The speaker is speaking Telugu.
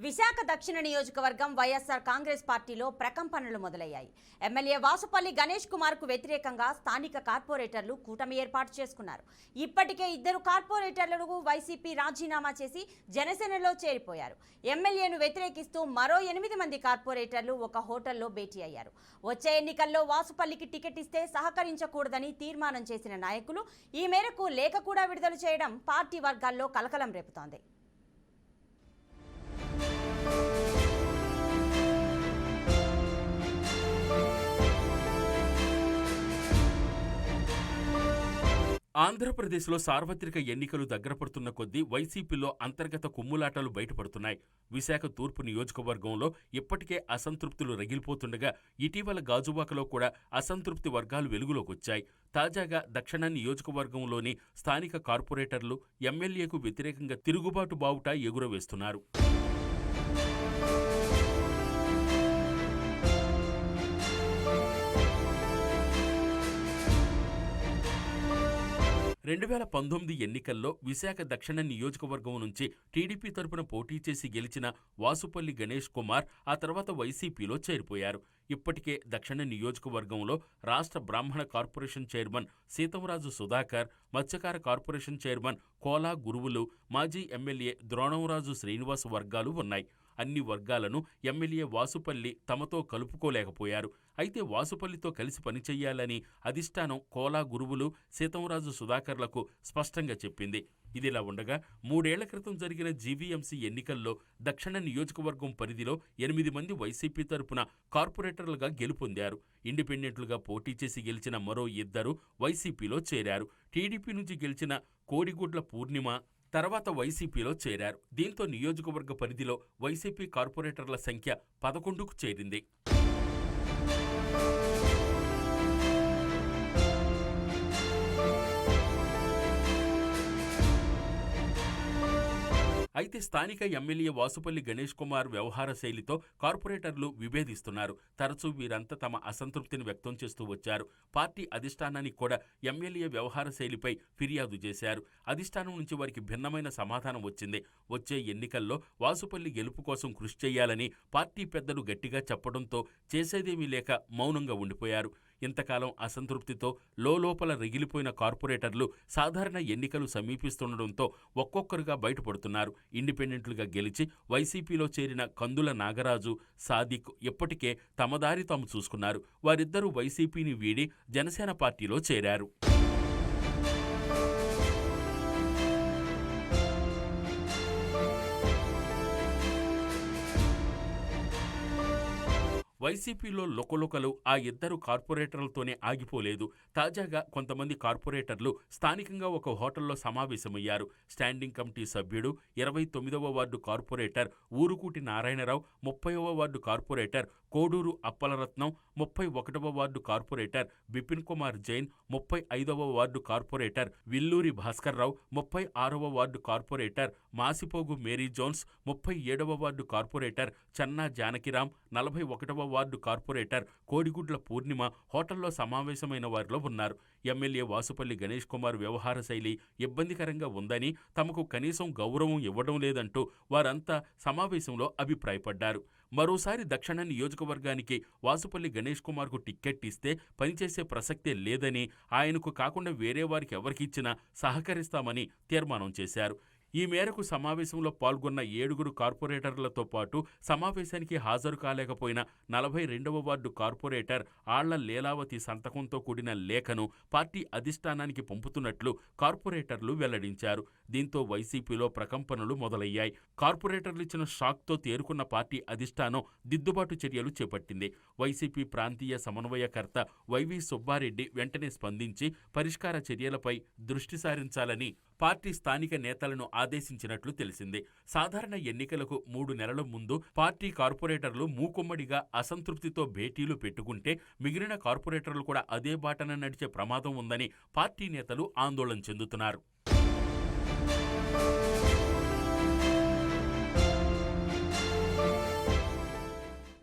విశాఖ దక్షిణ నియోజకవర్గం వైఎస్ఆర్ కాంగ్రెస్ పార్టీలో ప్రకంపనలు మొదలయ్యాయి. ఎమ్మెల్యే వాసుపల్లి గణేష్ కుమార్ కు వ్యతిరేకంగా స్థానిక కార్పొరేటర్లు కూటమి ఏర్పాటు చేసుకున్నారు. ఇప్పటికే 2 కార్పొరేటర్లకు వైసీపీ రాజీనామా చేసి జనసేనలో చేరిపోయారు. ఎమ్మెల్యేను వ్యతిరేకిస్తూ మరో 8 మంది కార్పొరేటర్లు ఒక హోటల్లో భేటీ అయ్యారు. వచ్చే ఎన్నికల్లో వాసుపల్లికి టికెట్ ఇస్తే సహకరించకూడదని తీర్మానం చేసిన నాయకులు ఈ మేరకు లేఖ కూడా విడుదల చేయడం పార్టీ వర్గాల్లో కలకలం రేపుతోంది. ఆంధ్రప్రదేశ్లో సార్వత్రిక ఎన్నికలు దగ్గరపడుతున్న కొద్దీ వైసీపీలో అంతర్గత కుమ్ములాటలు బయటపడుతున్నాయి. విశాఖ తూర్పు నియోజకవర్గంలో ఇప్పటికే అసంతృప్తులు రగిలిపోతుండగా ఇటీవల గాజువాకలో కూడా అసంతృప్తి వర్గాలు వెలుగులోకొచ్చాయి. తాజాగా దక్షిణ నియోజకవర్గంలోని స్థానిక కార్పొరేటర్లు ఎమ్మెల్యేకు వ్యతిరేకంగా తిరుగుబాటు బావుట ఎగురవేస్తున్నారు. 2019 ఎన్నికల్లో విశాఖ దక్షిణ నియోజకవర్గం నుంచి టీడీపీ తరపున పోటీ చేసి గెలిచిన వాసుపల్లి గణేష్ కుమార్ ఆ తర్వాత వైసీపీలో చేరిపోయారు. ఇప్పటికే దక్షిణ నియోజకవర్గంలో రాష్ట్ర బ్రాహ్మణ కార్పొరేషన్ చైర్మన్ సీతంరాజు సుధాకర్, మత్స్యకార కార్పొరేషన్ చైర్మన్ కోలా గురువులు, మాజీ ఎమ్మెల్యే ద్రోణంరాజు శ్రీనివాస్ వర్గాలు ఉన్నాయి. అన్ని వర్గాలను ఎమ్మెల్యే వాసుపల్లి తమతో కలుపుకోలేకపోయారు. అయితే వాసుపల్లితో కలిసి పనిచెయ్యాలని అధిష్టానం కోలా గురువులు, సీతంరాజు సుధాకర్లకు స్పష్టంగా చెప్పింది. ఇదిలా ఉండగా 3 ఏళ్ల క్రితం జరిగిన జీవీఎంసీ ఎన్నికల్లో దక్షిణ నియోజకవర్గం పరిధిలో 8 మంది వైసీపీ తరపున కార్పొరేటర్లుగా గెలుపొందారు. ఇండిపెండెంట్లుగా పోటీ చేసి గెలిచిన మరో 2 వైసీపీలో చేరారు. టీడీపీ నుంచి గెలిచిన కోడిగుడ్ల పూర్ణిమ తర్వాత వైసీపీలో చేరారు. దీంతో నియోజకవర్గ పరిధిలో వైసీపీ కార్పొరేటర్ల సంఖ్య 11కు చేరింది. అయితే స్థానిక ఎమ్మెల్యే వాసుపల్లి గణేష్ కుమార్ వ్యవహార శైలితో కార్పొరేటర్లు విభేదిస్తున్నారు. తరచూ వీరంతా తమ అసంతృప్తిని వ్యక్తం చేస్తూ వచ్చారు. పార్టీ అధిష్టానానికి కూడా ఎమ్మెల్యే వ్యవహార శైలిపై ఫిర్యాదు చేశారు. అధిష్టానం నుంచి వారికి భిన్నమైన సమాధానం వచ్చింది. వచ్చే ఎన్నికల్లో వాసుపల్లి గెలుపు కోసం కృషి చేయాలని పార్టీ పెద్దలు గట్టిగా చెప్పడంతో చేసేదేమీ లేక మౌనంగా ఉండిపోయారు. ఇంతకాలం అసంతృప్తితో లోపల రగిలిపోయిన కార్పొరేటర్లు సాధారణ ఎన్నికలు సమీపిస్తుండటంతో ఒక్కొక్కరుగా బయటపడుతున్నారు. ఇండిపెండెంట్లుగా గెలిచి వైసీపీలో చేరిన కందుల నాగరాజు, సాదిక్ ఇప్పటికే తమ దారి తాము చూసుకున్నారు. వారిద్దరూ వైసీపీని వీడి జనసేన పార్టీలో చేరారు. వైసీపీలో లుకలుకలు ఆ 2 కార్పొరేటర్లతోనే ఆగిపోలేదు. తాజాగా కొంతమంది కార్పొరేటర్లు స్థానికంగా ఒక హోటల్లో సమావేశమయ్యారు. స్టాండింగ్ కమిటీ సభ్యుడు, 29వ వార్డు కార్పొరేటర్ ఊరుకూటి నారాయణరావు, 30వ వార్డు కార్పొరేటర్ కోడూరు అప్పలరత్నం, 31వ వార్డు కార్పొరేటర్ బిపిన్ కుమార్ జైన్, 35వ వార్డు కార్పొరేటర్ విల్లూరి భాస్కర్రావు, 36వ ward corporator Masipogu Mary Jones, 37వ వార్డు కార్పొరేటర్ చన్నా జానకిరాం, 41వ వార్డు కార్పొరేటర్ కోడిగుడ్ల పూర్ణిమ హోటల్లో సమావేశమైన వారిలో ఉన్నారు. ఎమ్మెల్యే వాసుపల్లి గణేష్ కుమార్ వ్యవహార శైలి ఇబ్బందికరంగా ఉందని, తమకు కనీసం గౌరవం ఇవ్వడం లేదంటూ వారంతా సమావేశంలో అభిప్రాయపడ్డారు. మరోసారి దక్షిణ నియోజకవర్గానికి వాసుపల్లి గణేష్ కుమార్కు టిక్కెట్ ఇస్తే పనిచేసే ప్రసక్తే లేదని, ఆయనకు కాకుండా వేరే వారికి ఎవరికిచ్చినా సహకరిస్తామని తీర్మానం చేశారు. ఈ మేరకు సమావేశంలో పాల్గొన్న 7 కార్పొరేటర్లతో పాటు సమావేశానికి హాజరు కాలేకపోయిన 42వ వార్డు కార్పొరేటర్ ఆళ్ల లీలావతి సంతకంతో కూడిన లేఖను పార్టీ అధిష్టానానికి పంపుతున్నట్లు కార్పొరేటర్లు వెల్లడించారు. దీంతో వైసీపీలో ప్రకంపనలు మొదలయ్యాయి. కార్పొరేటర్లు ఇచ్చిన షాక్తో తేరుకున్న పార్టీ అధిష్టానం దిద్దుబాటు చర్యలు చేపట్టింది. వైసీపీ ప్రాంతీయ సమన్వయకర్త వైవి సుబ్బారెడ్డి వెంటనే స్పందించి పరిష్కార చర్యలపై దృష్టి సారించాలని పార్టీ స్థానిక నేతలను ఆదేశించినట్లు తెలిసింది. సాధారణ ఎన్నికలకు 3 నెలల ముందు పార్టీ కార్పొరేటర్లు మూకుమ్మడిగా అసంతృప్తితో భేటీలు పెట్టుకుంటే మిగిలిన కార్పొరేటర్లు కూడా అదే బాటన నడిచే ప్రమాదం ఉందని పార్టీ నేతలు ఆందోళన చెందుతున్నారు.